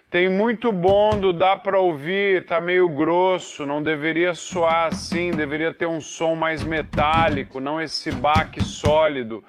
Tem muito bondo, dá pra ouvir, tá meio grosso, não deveria soar assim, deveria ter um som mais metálico, não esse baque sólido.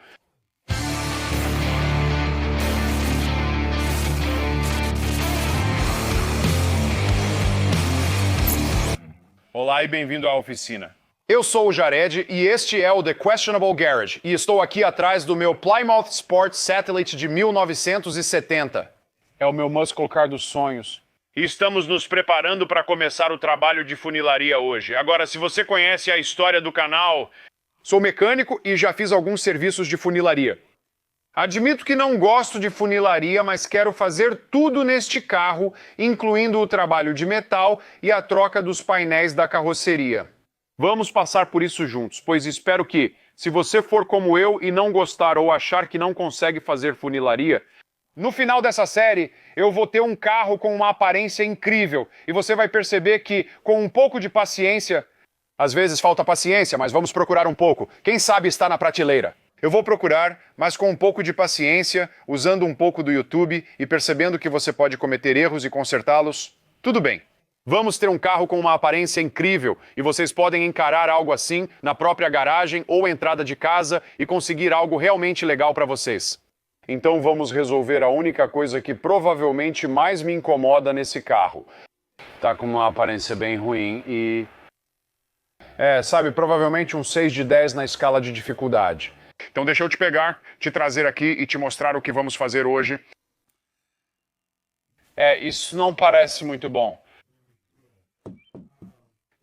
Olá e bem-vindo à oficina. Eu sou o Jared e este é o The Questionable Garage e estou aqui atrás do meu Plymouth Sport Satellite de 1970. É o meu muscle car dos sonhos. E estamos nos preparando para começar o trabalho de funilaria hoje. Agora, se você conhece a história do canal, sou mecânico e já fiz alguns serviços de funilaria. Admito que não gosto de funilaria, mas quero fazer tudo neste carro, incluindo o trabalho de metal e a troca dos painéis da carroceria. Vamos passar por isso juntos, pois espero que, se você for como eu e não gostar ou achar que não consegue fazer funilaria, no final dessa série eu vou ter um carro com uma aparência incrível e você vai perceber que, com um pouco de paciência, às vezes falta paciência, mas vamos procurar um pouco. Quem sabe está na prateleira. Eu vou procurar, mas com um pouco de paciência, usando um pouco do YouTube e percebendo que você pode cometer erros e consertá-los, tudo bem. Vamos ter um carro com uma aparência incrível e vocês podem encarar algo assim na própria garagem ou entrada de casa e conseguir algo realmente legal para vocês. Então vamos resolver a única coisa que provavelmente mais me incomoda nesse carro. Tá com uma aparência bem ruim e... sabe, provavelmente um 6 de 10 na escala de dificuldade. Então deixa eu te pegar, te trazer aqui e te mostrar o que vamos fazer hoje. Isso não parece muito bom.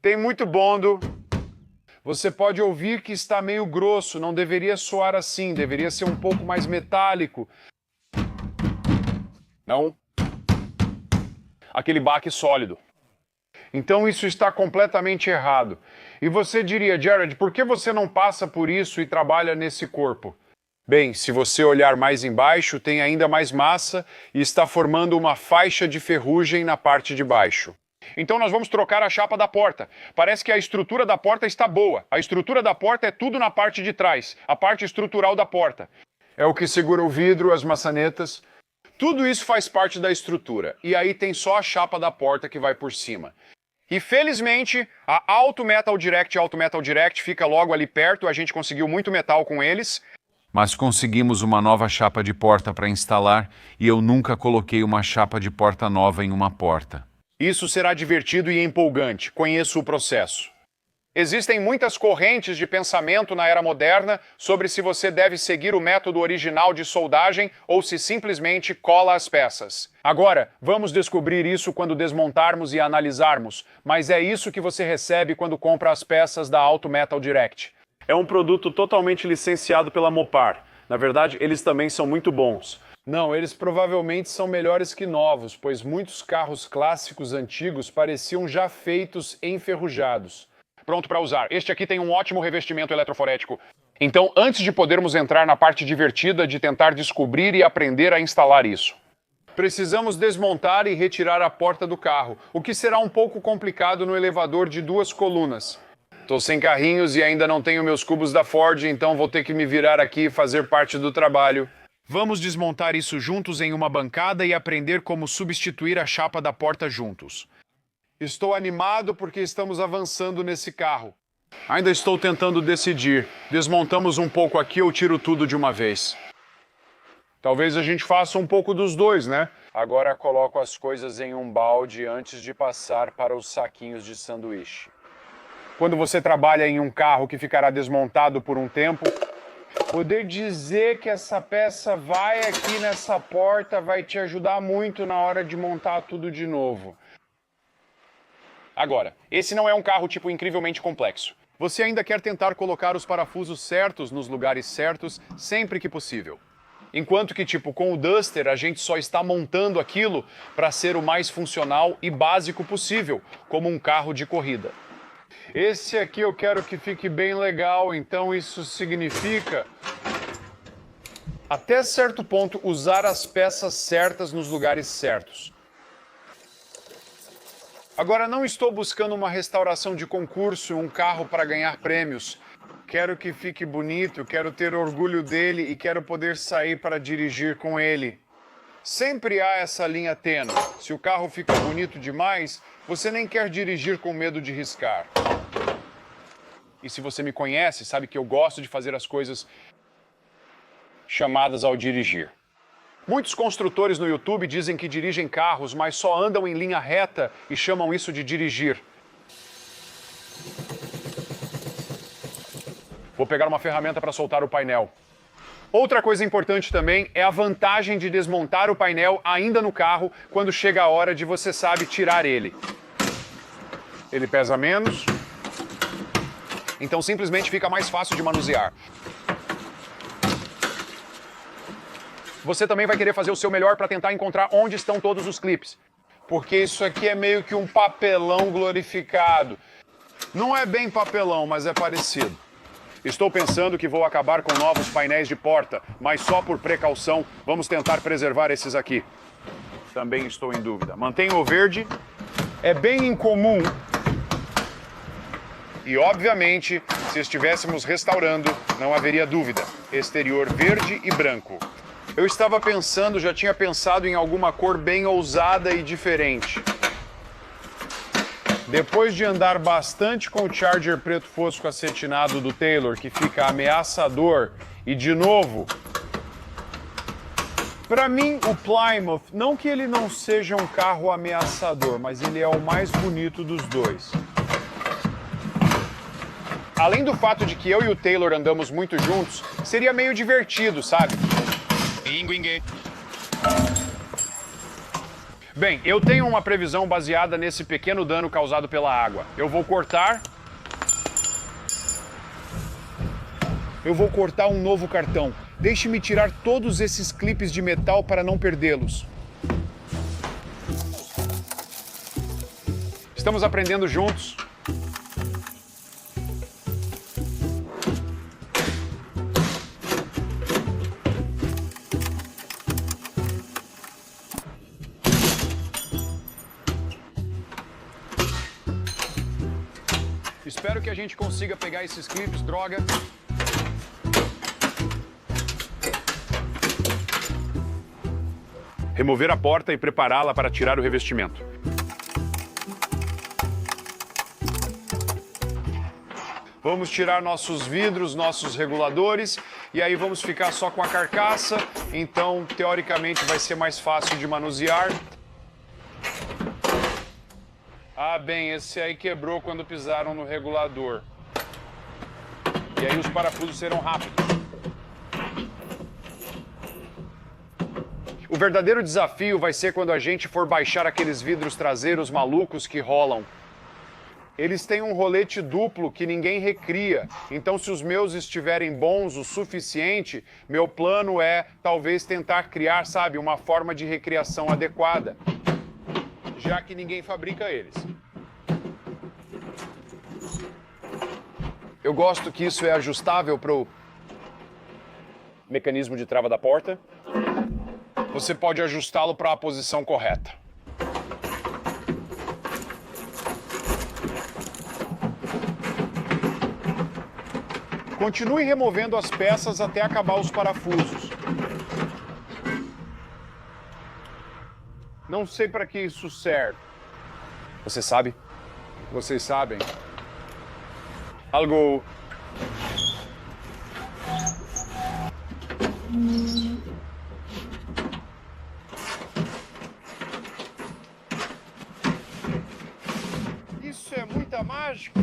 Tem muito bondo. Você pode ouvir que está meio grosso, não deveria soar assim, deveria ser um pouco mais metálico. Não. Aquele baque sólido. Então isso está completamente errado. E você diria, Jared, por que você não passa por isso e trabalha nesse corpo? Bem, se você olhar mais embaixo, tem ainda mais massa e está formando uma faixa de ferrugem na parte de baixo. Então nós vamos trocar a chapa da porta. Parece que a estrutura da porta está boa. A estrutura da porta é tudo na parte de trás, a parte estrutural da porta. É o que segura o vidro, as maçanetas. Tudo isso faz parte da estrutura. E aí tem só a chapa da porta que vai por cima. E felizmente, a Auto Metal Direct fica logo ali perto, a gente conseguiu muito metal com eles. Mas conseguimos uma nova chapa de porta para instalar e eu nunca coloquei uma chapa de porta nova em uma porta. Isso será divertido e empolgante, conheço o processo. Existem muitas correntes de pensamento na era moderna sobre se você deve seguir o método original de soldagem ou se simplesmente cola as peças. Agora, vamos descobrir isso quando desmontarmos e analisarmos, mas é isso que você recebe quando compra as peças da Auto Metal Direct. É um produto totalmente licenciado pela Mopar. Na verdade, eles também são muito bons. Não, eles provavelmente são melhores que novos, pois muitos carros clássicos antigos pareciam já feitos enferrujados. Pronto para usar. Este aqui tem um ótimo revestimento eletroforético. Então, antes de podermos entrar na parte divertida de tentar descobrir e aprender a instalar isso, precisamos desmontar e retirar a porta do carro, o que será um pouco complicado no elevador de 2 colunas. Tô sem carrinhos e ainda não tenho meus cubos da Ford, então vou ter que me virar aqui e fazer parte do trabalho. Vamos desmontar isso juntos em uma bancada e aprender como substituir a chapa da porta juntos. Estou animado porque estamos avançando nesse carro. Ainda estou tentando decidir. Desmontamos um pouco aqui ou tiro tudo de uma vez? Talvez a gente faça um pouco dos dois, né? Agora coloco as coisas em um balde antes de passar para os saquinhos de sanduíche. Quando você trabalha em um carro que ficará desmontado por um tempo, poder dizer que essa peça vai aqui nessa porta vai te ajudar muito na hora de montar tudo de novo. Agora, esse não é um carro tipo incrivelmente complexo. Você ainda quer tentar colocar os parafusos certos nos lugares certos sempre que possível. Enquanto que, tipo, com o Duster, a gente só está montando aquilo para ser o mais funcional e básico possível, como um carro de corrida. Esse aqui eu quero que fique bem legal, então isso significa, até certo ponto, usar as peças certas nos lugares certos. Agora, não estou buscando uma restauração de concurso, um carro para ganhar prêmios. Quero que fique bonito, quero ter orgulho dele e quero poder sair para dirigir com ele. Sempre há essa linha tênue. Se o carro fica bonito demais, você nem quer dirigir com medo de riscar. E se você me conhece, sabe que eu gosto de fazer as coisas chamadas ao dirigir. Muitos construtores no YouTube dizem que dirigem carros, mas só andam em linha reta e chamam isso de dirigir. Vou pegar uma ferramenta para soltar o painel. Outra coisa importante também é a vantagem de desmontar o painel ainda no carro quando chega a hora de você sabe tirar ele. Ele pesa menos, então simplesmente fica mais fácil de manusear. Você também vai querer fazer o seu melhor para tentar encontrar onde estão todos os clipes, porque isso aqui é meio que um papelão glorificado. Não é bem papelão, mas é parecido. Estou pensando que vou acabar com novos painéis de porta, mas só por precaução, vamos tentar preservar esses aqui. Também estou em dúvida. Mantenha o verde. É bem incomum. E, obviamente, se estivéssemos restaurando, não haveria dúvida. Exterior verde e branco. Eu estava pensando, já tinha pensado em alguma cor bem ousada e diferente. Depois de andar bastante com o Charger preto fosco acetinado do Taylor, que fica ameaçador, e de novo, para mim o Plymouth, não que ele não seja um carro ameaçador, mas ele é o mais bonito dos dois. Além do fato de que eu e o Taylor andamos muito juntos, seria meio divertido, sabe? Bem, eu tenho uma previsão baseada nesse pequeno dano causado pela água. Eu vou cortar um novo cartão. Deixe-me tirar todos esses clipes de metal para não perdê-los. Estamos aprendendo juntos. Espero que a gente consiga pegar esses clipes, droga. Remover a porta e prepará-la para tirar o revestimento. Vamos tirar nossos vidros, nossos reguladores, e aí vamos ficar só com a carcaça. Então, teoricamente, vai ser mais fácil de manusear. Ah, bem, esse aí quebrou quando pisaram no regulador. E aí os parafusos serão rápidos. O verdadeiro desafio vai ser quando a gente for baixar aqueles vidros traseiros malucos que rolam. Eles têm um rolete duplo que ninguém recria. Então, se os meus estiverem bons o suficiente, meu plano é talvez tentar criar, sabe, uma forma de recriação adequada, já que ninguém fabrica eles. Eu gosto que isso é ajustável para o mecanismo de trava da porta. Você pode ajustá-lo para a posição correta. Continue removendo as peças até acabar os parafusos. Não sei para que isso serve. Você sabe? Vocês sabem. Algo... Isso é muita mágica.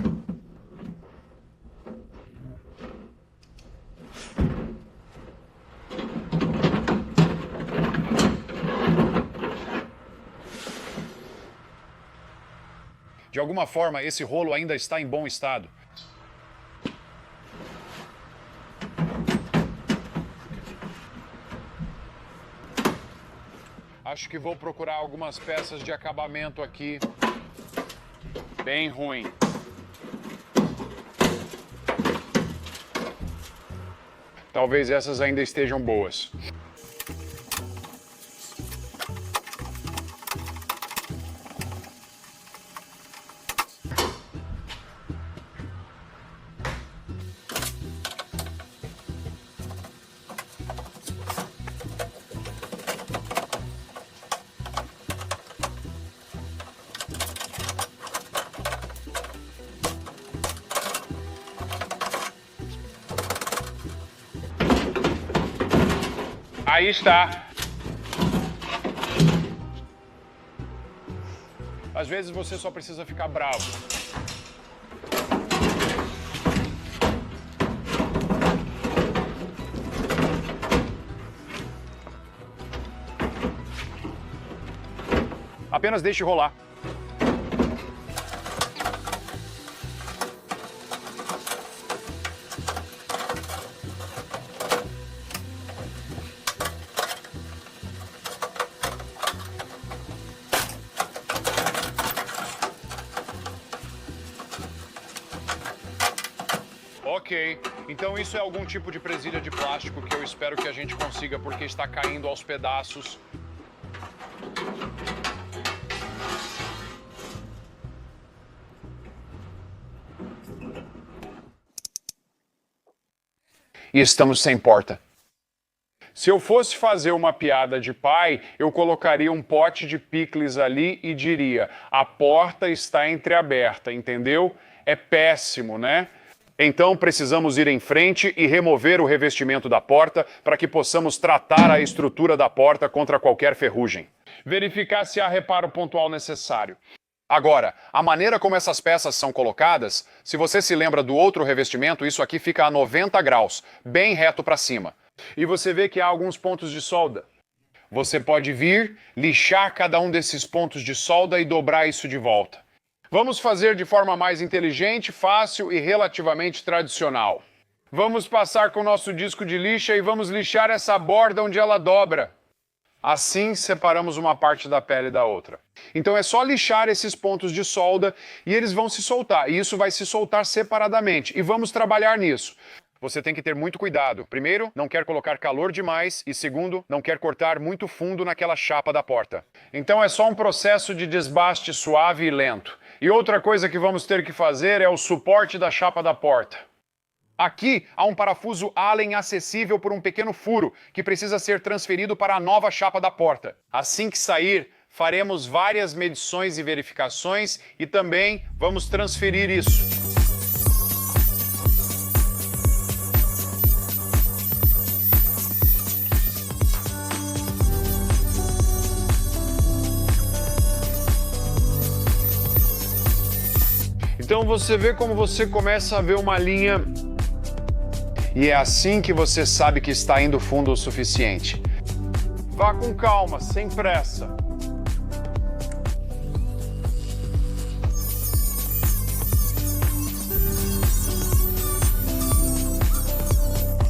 De alguma forma, esse rolo ainda está em bom estado. Acho que vou procurar algumas peças de acabamento aqui. Bem ruim. Talvez essas ainda estejam boas. Aí está. Às vezes você só precisa ficar bravo. Apenas deixe rolar. Ok, então isso é algum tipo de presilha de plástico que eu espero que a gente consiga, porque está caindo aos pedaços. E estamos sem porta. Se eu fosse fazer uma piada de pai, eu colocaria um pote de picles ali e diria: a porta está entreaberta, entendeu? É péssimo, né? Então precisamos ir em frente e remover o revestimento da porta para que possamos tratar a estrutura da porta contra qualquer ferrugem. Verificar se há reparo pontual necessário. Agora, a maneira como essas peças são colocadas, se você se lembra do outro revestimento, isso aqui fica a 90 graus, bem reto para cima. E você vê que há alguns pontos de solda. Você pode vir, lixar cada um desses pontos de solda e dobrar isso de volta. Vamos fazer de forma mais inteligente, fácil e relativamente tradicional. Vamos passar com o nosso disco de lixa e vamos lixar essa borda onde ela dobra. Assim, separamos uma parte da pele da outra. Então é só lixar esses pontos de solda e eles vão se soltar. E isso vai se soltar separadamente. E vamos trabalhar nisso. Você tem que ter muito cuidado. Primeiro, não quer colocar calor demais. E segundo, não quer cortar muito fundo naquela chapa da porta. Então é só um processo de desbaste suave e lento. E outra coisa que vamos ter que fazer é o suporte da chapa da porta. Aqui há um parafuso Allen acessível por um pequeno furo que precisa ser transferido para a nova chapa da porta. Assim que sair, faremos várias medições e verificações e também vamos transferir isso. Então você vê como você começa a ver uma linha. E é assim que você sabe que está indo fundo o suficiente. Vá com calma, sem pressa.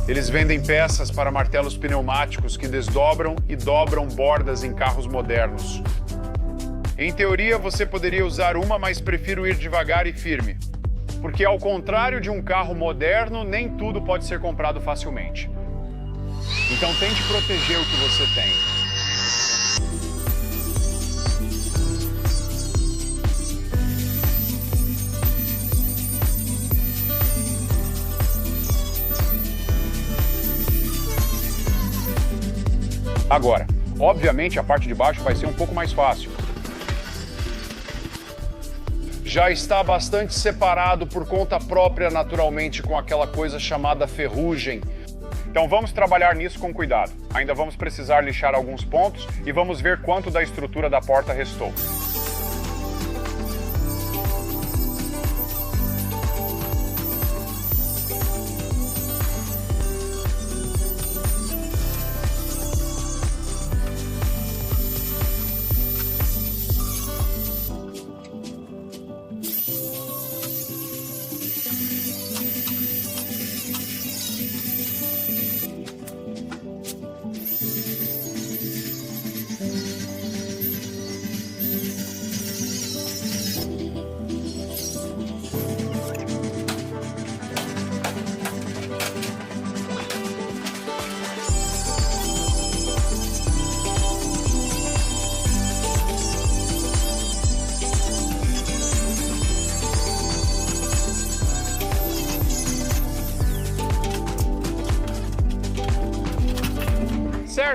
Eles vendem peças para martelos pneumáticos que desdobram e dobram bordas em carros modernos. Em teoria, você poderia usar uma, mas prefiro ir devagar e firme. Porque, ao contrário de um carro moderno, nem tudo pode ser comprado facilmente. Então, tente proteger o que você tem. Agora, obviamente, a parte de baixo vai ser um pouco mais fácil. Já está bastante separado por conta própria, naturalmente, com aquela coisa chamada ferrugem. Então vamos trabalhar nisso com cuidado. Ainda vamos precisar lixar alguns pontos e vamos ver quanto da estrutura da porta restou.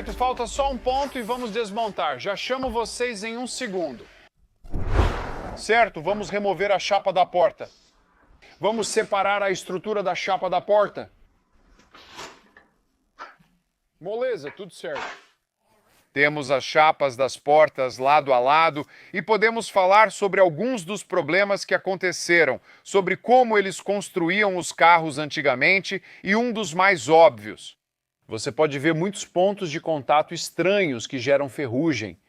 Certo, falta só um ponto e vamos desmontar. Já chamo vocês em um segundo. Certo, vamos remover a chapa da porta. Vamos separar a estrutura da chapa da porta. Moleza, tudo certo. Temos as chapas das portas lado a lado e podemos falar sobre alguns dos problemas que aconteceram, sobre como eles construíam os carros antigamente e um dos mais óbvios. Você pode ver muitos pontos de contato estranhos que geram ferrugem.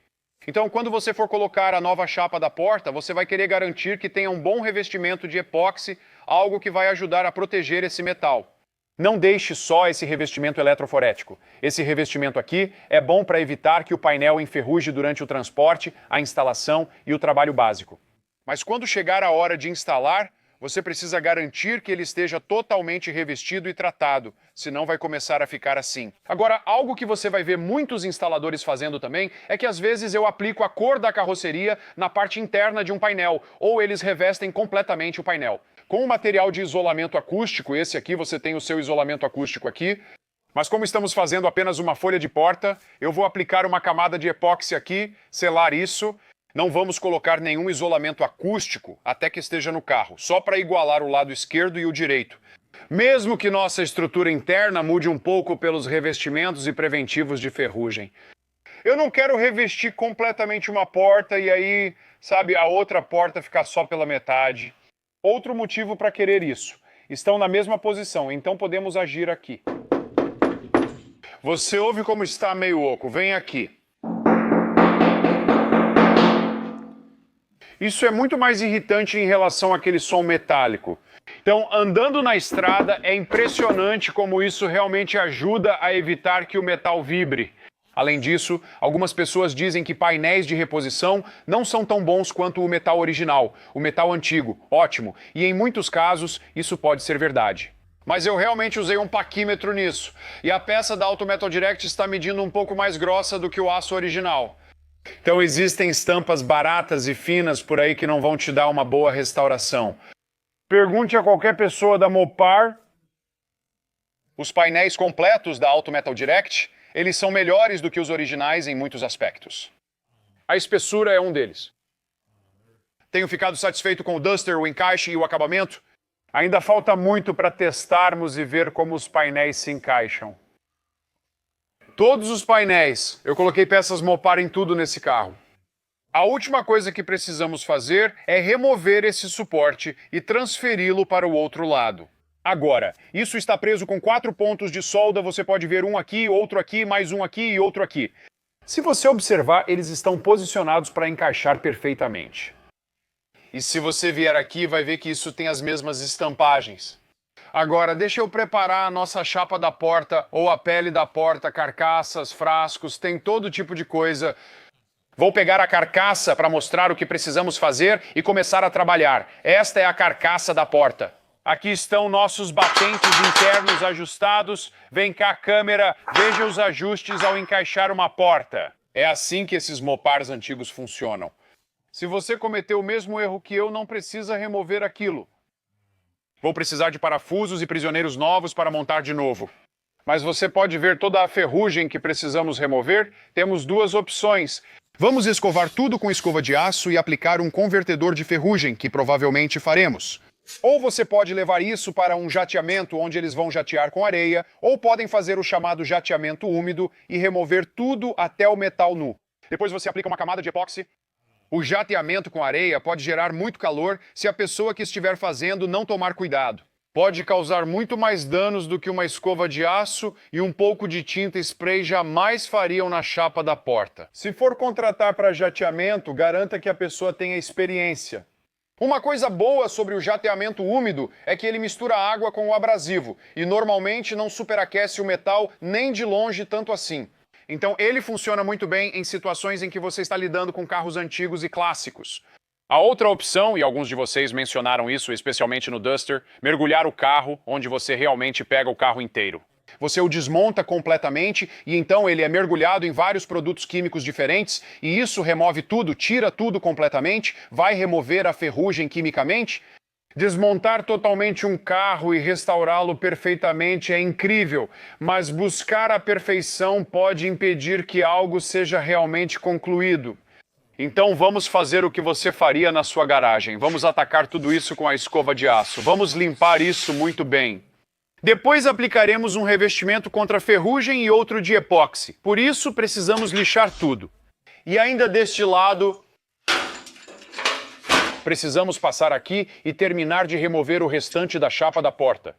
Então, quando você for colocar a nova chapa da porta, você vai querer garantir que tenha um bom revestimento de epóxi, algo que vai ajudar a proteger esse metal. Não deixe só esse revestimento eletroforético. Esse revestimento aqui é bom para evitar que o painel enferruje durante o transporte, a instalação e o trabalho básico. Mas quando chegar a hora de instalar, você precisa garantir que ele esteja totalmente revestido e tratado, senão vai começar a ficar assim. Agora, algo que você vai ver muitos instaladores fazendo também é que às vezes eu aplico a cor da carroceria na parte interna de um painel, ou eles revestem completamente o painel. Com o material de isolamento acústico, esse aqui, você tem o seu isolamento acústico aqui, mas como estamos fazendo apenas uma folha de porta, eu vou aplicar uma camada de epóxi aqui, selar isso. Não vamos colocar nenhum isolamento acústico até que esteja no carro, só para igualar o lado esquerdo e o direito. Mesmo que nossa estrutura interna mude um pouco pelos revestimentos e preventivos de ferrugem. Eu não quero revestir completamente uma porta e aí, sabe, a outra porta ficar só pela metade. Outro motivo para querer isso. Estão na mesma posição, então podemos agir aqui. Você ouve como está meio oco, vem aqui. Isso é muito mais irritante em relação àquele som metálico. Então, andando na estrada, é impressionante como isso realmente ajuda a evitar que o metal vibre. Além disso, algumas pessoas dizem que painéis de reposição não são tão bons quanto o metal original, o metal antigo, ótimo, e em muitos casos isso pode ser verdade. Mas eu realmente usei um paquímetro nisso, e a peça da Auto Metal Direct está medindo um pouco mais grossa do que o aço original. Então existem estampas baratas e finas por aí que não vão te dar uma boa restauração. Pergunte a qualquer pessoa da Mopar. Os painéis completos da Auto Metal Direct, eles são melhores do que os originais em muitos aspectos. A espessura é um deles. Tenho ficado satisfeito com o Duster, o encaixe e o acabamento. Ainda falta muito para testarmos e ver como os painéis se encaixam. Todos os painéis, eu coloquei peças Mopar em tudo nesse carro. A última coisa que precisamos fazer é remover esse suporte e transferi-lo para o outro lado. Agora, isso está preso com 4 pontos de solda, você pode ver um aqui, outro aqui, mais um aqui e outro aqui. Se você observar, eles estão posicionados para encaixar perfeitamente. E se você vier aqui, vai ver que isso tem as mesmas estampagens. Agora, deixa eu preparar a nossa chapa da porta ou a pele da porta, carcaças, frascos, tem todo tipo de coisa. Vou pegar a carcaça para mostrar o que precisamos fazer e começar a trabalhar. Esta é a carcaça da porta. Aqui estão nossos batentes internos ajustados. Vem cá, câmera, veja os ajustes ao encaixar uma porta. É assim que esses Mopars antigos funcionam. Se você cometeu o mesmo erro que eu, não precisa remover aquilo. Vou precisar de parafusos e prisioneiros novos para montar de novo. Mas você pode ver toda a ferrugem que precisamos remover? Temos 2 opções. Vamos escovar tudo com escova de aço e aplicar um convertedor de ferrugem, que provavelmente faremos. Ou você pode levar isso para um jateamento onde eles vão jatear com areia, ou podem fazer o chamado jateamento úmido e remover tudo até o metal nu. Depois você aplica uma camada de epóxi. O jateamento com areia pode gerar muito calor se a pessoa que estiver fazendo não tomar cuidado. Pode causar muito mais danos do que uma escova de aço e um pouco de tinta spray jamais fariam na chapa da porta. Se for contratar para jateamento, garanta que a pessoa tenha experiência. Uma coisa boa sobre o jateamento úmido é que ele mistura água com o abrasivo e normalmente não superaquece o metal nem de longe tanto assim. Então ele funciona muito bem em situações em que você está lidando com carros antigos e clássicos. A outra opção, e alguns de vocês mencionaram isso, especialmente no Duster, mergulhar o carro onde você realmente pega o carro inteiro. Você o desmonta completamente e então ele é mergulhado em vários produtos químicos diferentes e isso remove tudo, tira tudo completamente, vai remover a ferrugem quimicamente. Desmontar totalmente um carro e restaurá-lo perfeitamente é incrível, mas buscar a perfeição pode impedir que algo seja realmente concluído. Então vamos fazer o que você faria na sua garagem. Vamos atacar tudo isso com a escova de aço. Vamos limpar isso muito bem. Depois aplicaremos um revestimento contra ferrugem e outro de epóxi. Por isso, precisamos lixar tudo. E ainda deste lado, precisamos passar aqui e terminar de remover o restante da chapa da porta.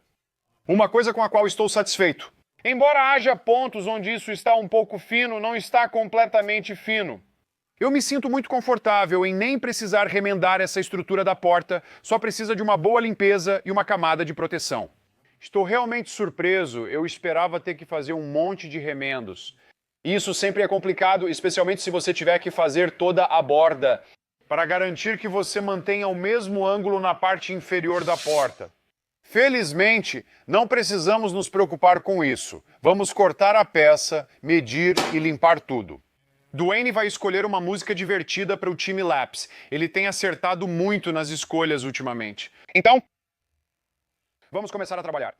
Uma coisa com a qual estou satisfeito. Embora haja pontos onde isso está um pouco fino, não está completamente fino. Eu me sinto muito confortável em nem precisar remendar essa estrutura da porta, só precisa de uma boa limpeza e uma camada de proteção. Estou realmente surpreso, eu esperava ter que fazer um monte de remendos. Isso sempre é complicado, especialmente se você tiver que fazer toda a borda, para garantir que você mantenha o mesmo ângulo na parte inferior da porta. Felizmente, não precisamos nos preocupar com isso. Vamos cortar a peça, medir e limpar tudo. Dwayne vai escolher uma música divertida para o time Laps. Ele tem acertado muito nas escolhas ultimamente. Então, vamos começar a trabalhar.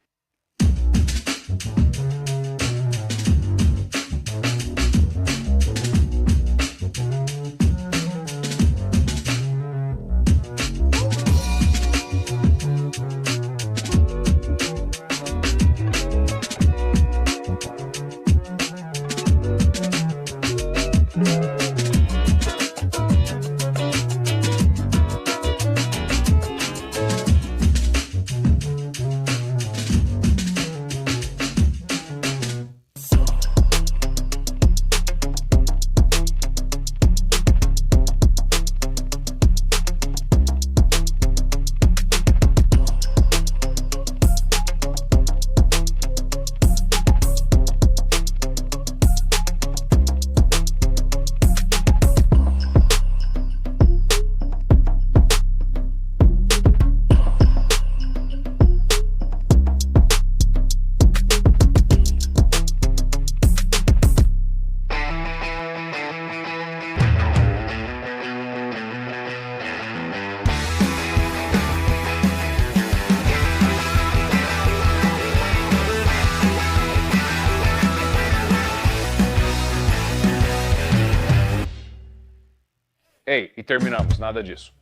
Ei, e terminamos, nada disso.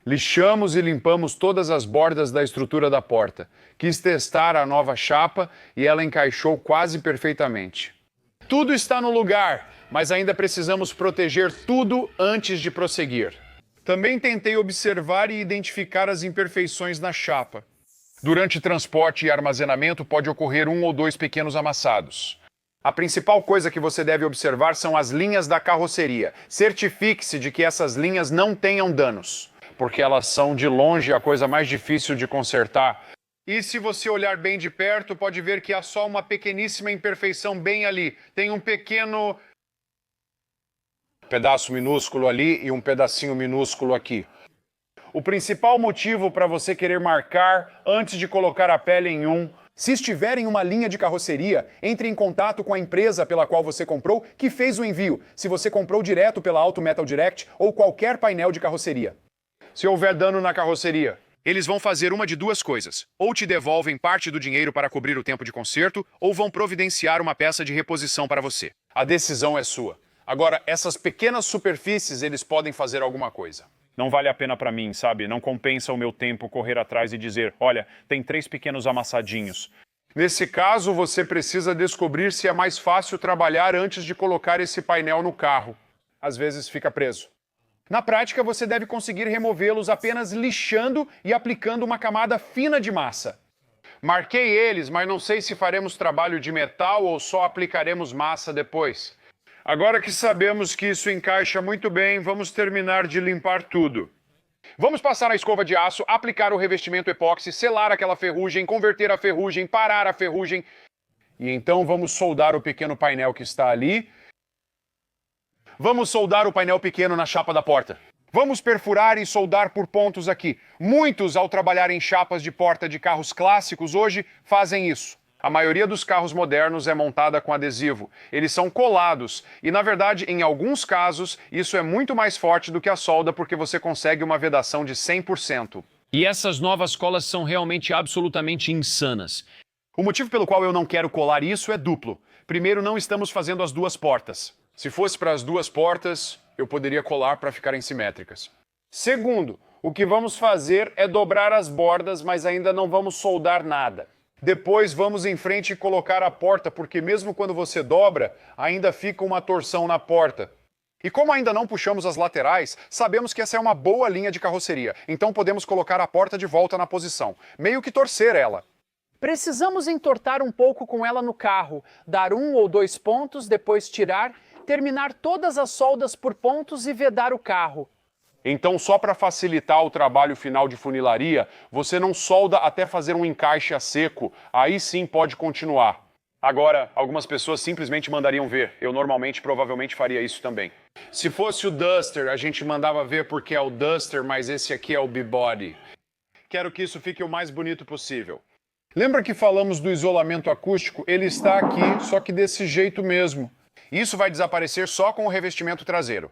Lixamos e limpamos todas as bordas da estrutura da porta. Quis testar a nova chapa e ela encaixou quase perfeitamente. Tudo está no lugar, mas ainda precisamos proteger tudo antes de prosseguir. Também tentei observar e identificar as imperfeições na chapa. Durante transporte e armazenamento pode ocorrer 1 ou 2 pequenos amassados. A principal coisa que você deve observar são as linhas da carroceria. Certifique-se de que essas linhas não tenham danos, porque elas são de longe a coisa mais difícil de consertar. E se você olhar bem de perto, pode ver que há só uma pequeníssima imperfeição bem ali. Tem um pequeno pedaço minúsculo ali e um pedacinho minúsculo aqui. O principal motivo para você querer marcar antes de colocar a pele em um: se estiver em uma linha de carroceria, entre em contato com a empresa pela qual você comprou que fez o envio, se você comprou direto pela Auto Metal Direct ou qualquer painel de carroceria. Se houver dano na carroceria, eles vão fazer uma de duas coisas: ou te devolvem parte do dinheiro para cobrir o tempo de conserto, ou vão providenciar uma peça de reposição para você. A decisão é sua. Agora, essas pequenas superfícies, eles podem fazer alguma coisa. Não vale a pena para mim, sabe? Não compensa o meu tempo correr atrás e dizer, olha, tem 3 pequenos amassadinhos. Nesse caso, você precisa descobrir se é mais fácil trabalhar antes de colocar esse painel no carro. Às vezes fica preso. Na prática, você deve conseguir removê-los apenas lixando e aplicando uma camada fina de massa. Marquei eles, mas não sei se faremos trabalho de metal ou só aplicaremos massa depois. Agora que sabemos que isso encaixa muito bem, vamos terminar de limpar tudo. Vamos passar a escova de aço, aplicar o revestimento epóxi, selar aquela ferrugem, converter a ferrugem, parar a ferrugem. E então vamos soldar o pequeno painel que está ali. Vamos soldar o painel pequeno na chapa da porta. Vamos perfurar e soldar por pontos aqui. Muitos, ao trabalhar em chapas de porta de carros clássicos hoje, fazem isso. A maioria dos carros modernos é montada com adesivo. Eles são colados e, na verdade, em alguns casos, isso é muito mais forte do que a solda porque você consegue uma vedação de 100%. E essas novas colas são realmente absolutamente insanas. O motivo pelo qual eu não quero colar isso é duplo. Primeiro, não estamos fazendo as duas portas. Se fosse para as duas portas, eu poderia colar para ficarem simétricas. Segundo, o que vamos fazer é dobrar as bordas, mas ainda não vamos soldar nada. Depois vamos em frente e colocar a porta, porque mesmo quando você dobra, ainda fica uma torção na porta. E como ainda não puxamos as laterais, sabemos que essa é uma boa linha de carroceria, então podemos colocar a porta de volta na posição, meio que torcer ela. Precisamos entortar um pouco com ela no carro, dar 1 ou 2 pontos, depois tirar, terminar todas as soldas por pontos e vedar o carro. Então, só para facilitar o trabalho final de funilaria, você não solda até fazer um encaixe a seco, aí sim pode continuar. Agora, algumas pessoas simplesmente mandariam ver. Eu normalmente, provavelmente faria isso também. Se fosse o Duster, a gente mandava ver porque é o Duster, mas esse aqui é o B-Body. Quero que isso fique o mais bonito possível. Lembra que falamos do isolamento acústico? Ele está aqui, só que desse jeito mesmo. Isso vai desaparecer só com o revestimento traseiro.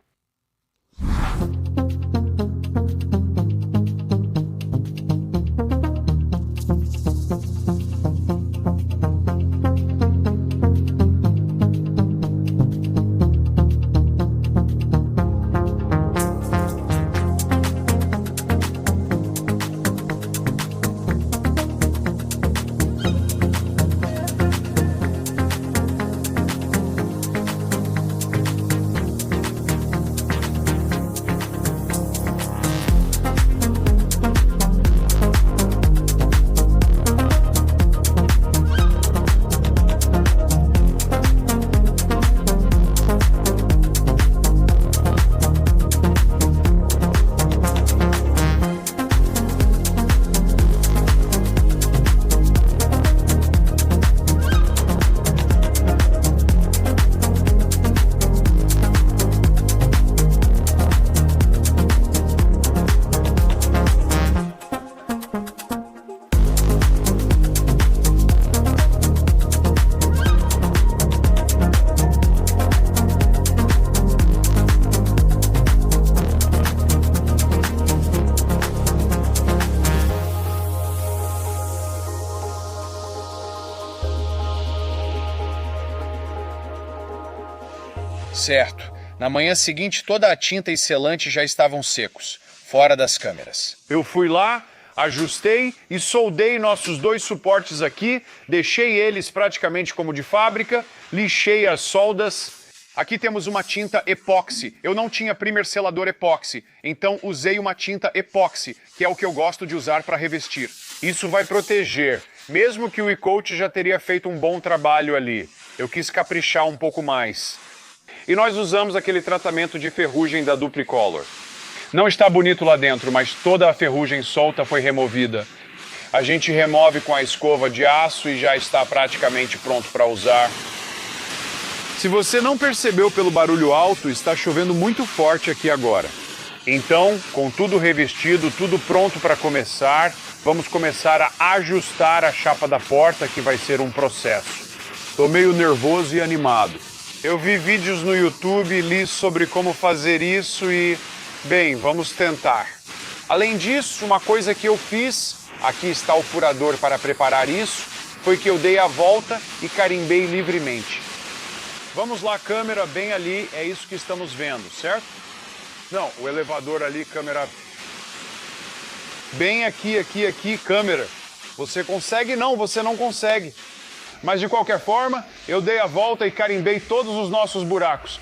Certo. Na manhã seguinte, toda a tinta e selante já estavam secos, fora das câmeras. Eu fui lá, ajustei e soldei nossos 2 suportes aqui, deixei eles praticamente como de fábrica, lixei as soldas. Aqui temos uma tinta epóxi. Eu não tinha primer selador epóxi, então usei uma tinta epóxi, que é o que eu gosto de usar para revestir. Isso vai proteger, mesmo que o e-coat já teria feito um bom trabalho ali. Eu quis caprichar um pouco mais. E nós usamos aquele tratamento de ferrugem da Duplicolor. Não está bonito lá dentro, mas toda a ferrugem solta foi removida. A gente remove com a escova de aço e já está praticamente pronto para usar. Se você não percebeu pelo barulho alto, está chovendo muito forte aqui agora. Então, com tudo revestido, tudo pronto para começar, vamos começar a ajustar a chapa da porta, que vai ser um processo. Estou meio nervoso e animado. Eu vi vídeos no YouTube, li sobre como fazer isso e, bem, vamos tentar. Além disso, uma coisa que eu fiz, aqui está o furador para preparar isso, foi que eu dei a volta e carimbei livremente. Vamos lá, câmera, bem ali, é isso que estamos vendo, certo? Não, o elevador ali, câmera... Bem aqui, câmera. Você consegue? Não, você não consegue. Mas de qualquer forma, eu dei a volta e carimbei todos os nossos buracos.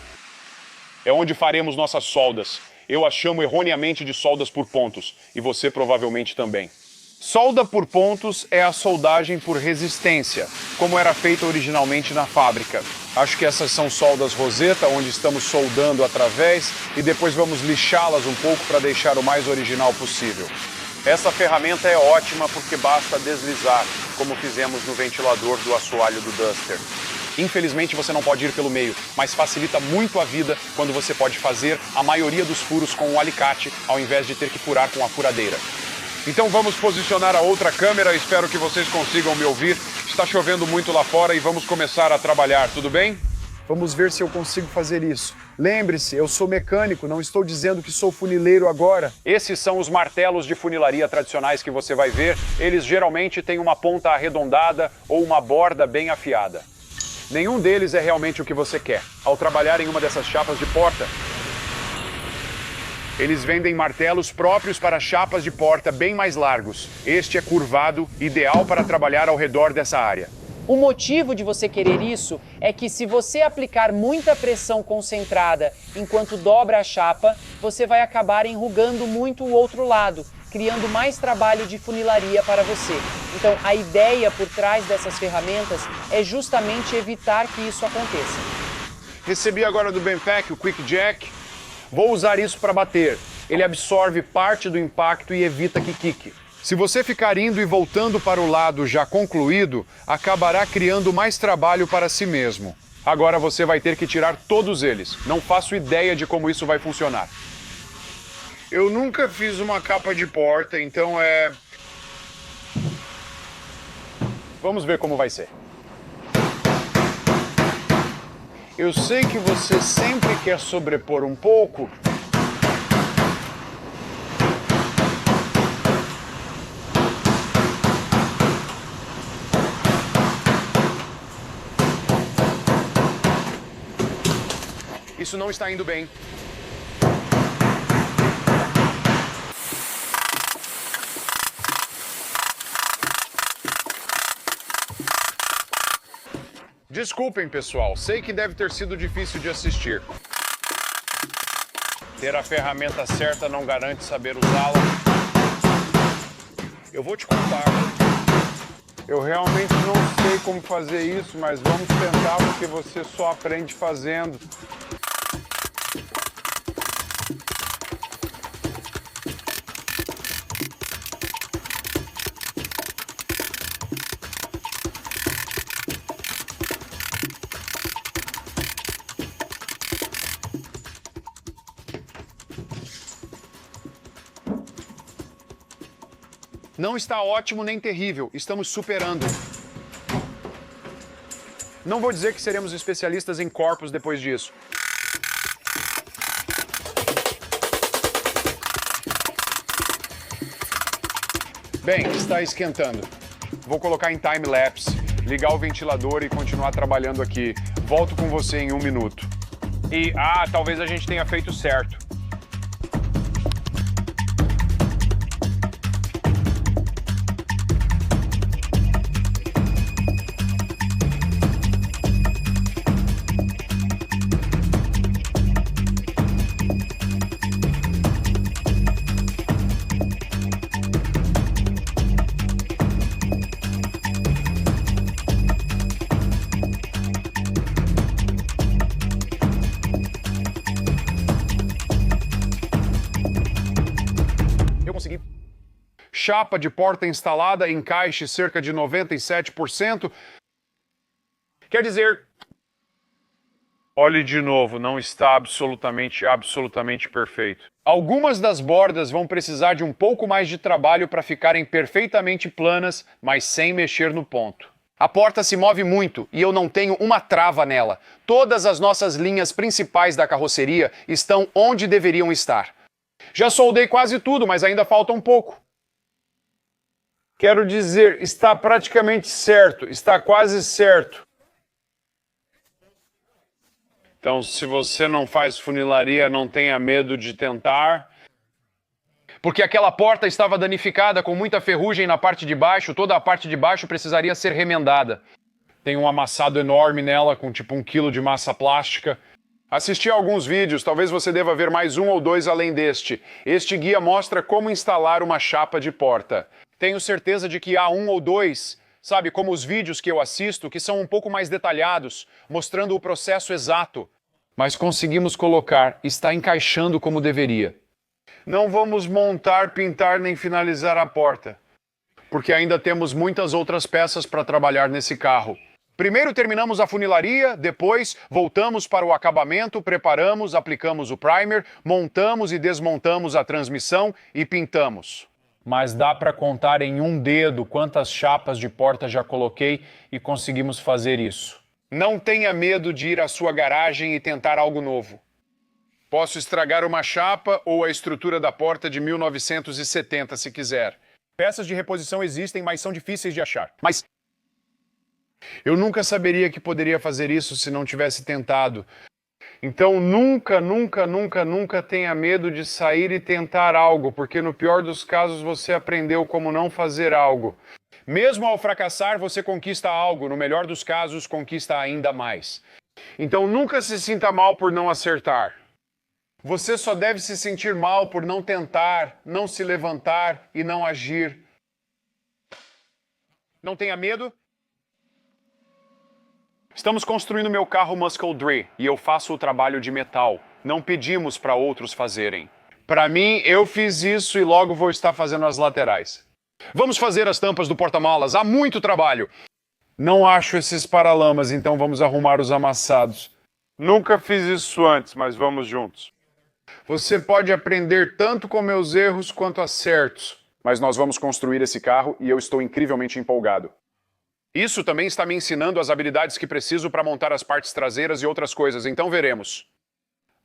É onde faremos nossas soldas. Eu as chamo erroneamente de soldas por pontos, e você provavelmente também. Solda por pontos é a soldagem por resistência, como era feita originalmente na fábrica. Acho que essas são soldas roseta, onde estamos soldando através, e depois vamos lixá-las um pouco para deixar o mais original possível. Essa ferramenta é ótima porque basta deslizar, como fizemos no ventilador do assoalho do Duster. Infelizmente você não pode ir pelo meio, mas facilita muito a vida quando você pode fazer a maioria dos furos com um alicate, ao invés de ter que furar com a furadeira. Então vamos posicionar a outra câmera, espero que vocês consigam me ouvir. Está chovendo muito lá fora e vamos começar a trabalhar, tudo bem? Vamos ver se eu consigo fazer isso. Lembre-se, eu sou mecânico, não estou dizendo que sou funileiro agora. Esses são os martelos de funilaria tradicionais que você vai ver. Eles geralmente têm uma ponta arredondada ou uma borda bem afiada. Nenhum deles é realmente o que você quer. Ao trabalhar em uma dessas chapas de porta, Eles vendem martelos próprios para chapas de porta bem mais largos. Este é curvado, ideal para trabalhar ao redor dessa área. O motivo de você querer isso é que se você aplicar muita pressão concentrada enquanto dobra a chapa, você vai acabar enrugando muito o outro lado, criando mais trabalho de funilaria para você. Então, a ideia por trás dessas ferramentas é justamente evitar que isso aconteça. Recebi agora do Benpack o Quick Jack. Vou usar isso para bater. Ele absorve parte do impacto e evita que quique. Se você ficar indo e voltando para o lado já concluído, acabará criando mais trabalho para si mesmo. Agora você vai ter que tirar todos eles. Não faço ideia de como isso vai funcionar. Eu nunca fiz uma capa de porta, então Vamos ver como vai ser. Eu sei que você sempre quer sobrepor um pouco. Isso não está indo bem. Desculpem, pessoal. Sei que deve ter sido difícil de assistir. Ter a ferramenta certa não garante saber usá-la. Eu vou te contar. Eu realmente não sei como fazer isso, mas vamos tentar porque você só aprende fazendo. Não está ótimo nem terrível, estamos superando. Não vou dizer que seremos especialistas em corpos depois disso. Bem, está esquentando. Vou colocar em time-lapse, ligar o ventilador e continuar trabalhando aqui. Volto com você em 1 minuto. E, talvez a gente tenha feito certo. Chapa de porta instalada, encaixe cerca de 97%. Quer dizer, olhe de novo, não está absolutamente perfeito. Algumas das bordas vão precisar de um pouco mais de trabalho para ficarem perfeitamente planas, mas sem mexer no ponto. A porta se move muito e eu não tenho uma trava nela. Todas as nossas linhas principais da carroceria estão onde deveriam estar. Já soldei quase tudo, mas ainda falta um pouco. Quero dizer, está praticamente certo, está quase certo. Então, se você não faz funilaria, não tenha medo de tentar. Porque aquela porta estava danificada com muita ferrugem na parte de baixo, toda a parte de baixo precisaria ser remendada. Tem um amassado enorme nela, com tipo 1 quilo de massa plástica. Assisti a alguns vídeos, talvez você deva ver mais 1 ou 2 além deste. Este guia mostra como instalar uma chapa de porta. Tenho certeza de que há 1 ou 2, sabe, como os vídeos que eu assisto, que são um pouco mais detalhados, mostrando o processo exato. Mas conseguimos colocar, está encaixando como deveria. Não vamos montar, pintar nem finalizar a porta, porque ainda temos muitas outras peças para trabalhar nesse carro. Primeiro terminamos a funilaria, depois voltamos para o acabamento, preparamos, aplicamos o primer, montamos e desmontamos a transmissão e pintamos. Mas dá para contar em um dedo quantas chapas de porta já coloquei e conseguimos fazer isso. Não tenha medo de ir à sua garagem e tentar algo novo. Posso estragar uma chapa ou a estrutura da porta de 1970 se quiser. Peças de reposição existem, mas são difíceis de achar. Mas eu nunca saberia que poderia fazer isso se não tivesse tentado. Então nunca tenha medo de sair e tentar algo, porque no pior dos casos você aprendeu como não fazer algo. Mesmo ao fracassar, você conquista algo, no melhor dos casos, conquista ainda mais. Então nunca se sinta mal por não acertar. Você só deve se sentir mal por não tentar, não se levantar e não agir. Não tenha medo. Estamos construindo meu carro Muscle Dre e eu faço o trabalho de metal. Não pedimos para outros fazerem. Para mim, eu fiz isso e logo vou estar fazendo as laterais. Vamos fazer as tampas do porta-malas. Há muito trabalho. Não acho esses paralamas, então vamos arrumar os amassados. Nunca fiz isso antes, mas vamos juntos. Você pode aprender tanto com meus erros quanto acertos. Mas nós vamos construir esse carro e eu estou incrivelmente empolgado. Isso também está me ensinando as habilidades que preciso para montar as partes traseiras e outras coisas, então veremos.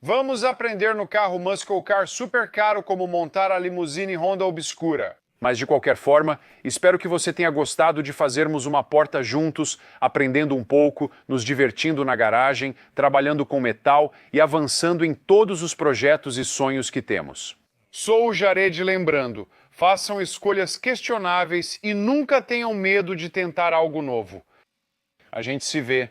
Vamos aprender no carro Muscle Car super caro como montar a limusine Honda obscura. Mas de qualquer forma, espero que você tenha gostado de fazermos uma porta juntos, aprendendo um pouco, nos divertindo na garagem, trabalhando com metal e avançando em todos os projetos e sonhos que temos. Sou o Jared lembrando, façam escolhas questionáveis e nunca tenham medo de tentar algo novo. A gente se vê